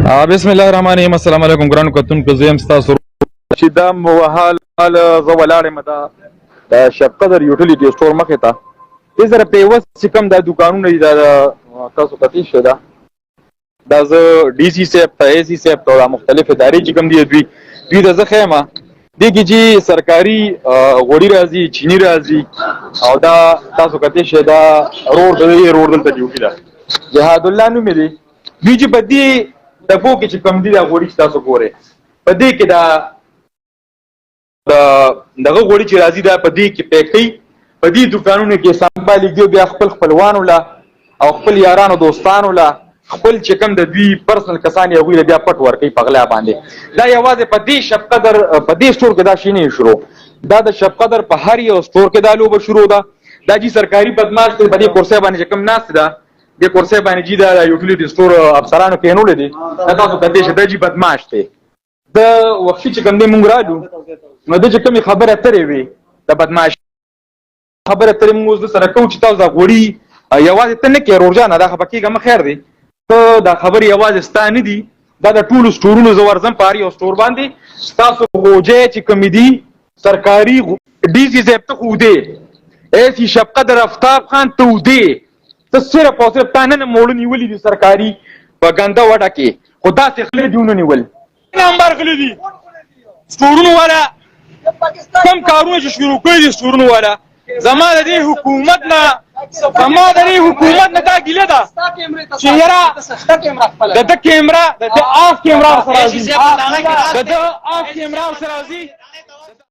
بسم الله الرحمن الرحیم. السلام علیکم ګرانو کتونکو، زه یم ستاسو چې دا وهال زه ولاړ یم د شب قدر یوټیلیټي سټور مخې ته. دې سره پیوست چې کوم دا دوکانونه دي دا تاسو کتلی شئ. دا زه ډي سي صاحب ته، اے سي صاحب ته، دا مختلف ادارې چې کوم دي دوی ته زه ښیم دې کې چې سرکاري غوړي راځي، چیني راځي، او دا تاسو کتلی شئ دا روډ دلته ډیوټي ده، جهاد الله نوم یې دی. دوی چې په دې ډبو کې چې کوم دي دا غوړي چې تاسو ګورئ، په دې کې دغه غوړي چې راځي دا په دې کې پیک کوي، په دې دوکانونو کې سامبا لیږدي، بیا خپل خپلوانو له او خپل یارانو دوستانو له خپل چې کوم د دوی پرسنل کسان یې هغوی له بیا پټ ورکوي په غلا باندې. دا یوازې په دې شب قدر په دې سټور کې دا شی نه شروع، دا د شب قدر په هر یو سټور کې دا لوبه شروع ده. دا چې سرکاري بدماش دی په دې کرسۍ باندې چې کوم ناست ده، دې کرسۍ باندې چې دا یوټیلیټي سټور افسرانو کېنولی دی، دا تاسو کتلی شئ دا چې بدماش دی. د وحشي چې کوم دی مونږ رالو نو ده چې کومې خبرې اترې وي د بدماش خبرې اترې مونږ اوس د سره کوو چې تاسو دا غوړي یوازې ته نه کړې روژانه، دا خفه کېږه مه خیر دی، ته دا خبرې یوازې ستا نه دي، دا د ټولو سټورونو زه ورځم په هر یو سټور باندې. ستاسو غوجی چې کومې دي سرکاري ډي سي صاحب ته خو ودې، اے سي شب قدر افتاب خان ته ودې، ته صرف او صرف تا نن موړه نیولي دي سرکاري په ګنده وډه کې، خو داسې خلک دي ونه نیول. نمبر غلي دي سټورونو والا کوم کارونه چې شروع کړي دي سټورونو والا. زما د دې حکومت نه دا ګیله ده چې یاره د ده کیمرا د ده آف کیمرا ورسره راځي، د ده آف کیمرا ورسره راځي.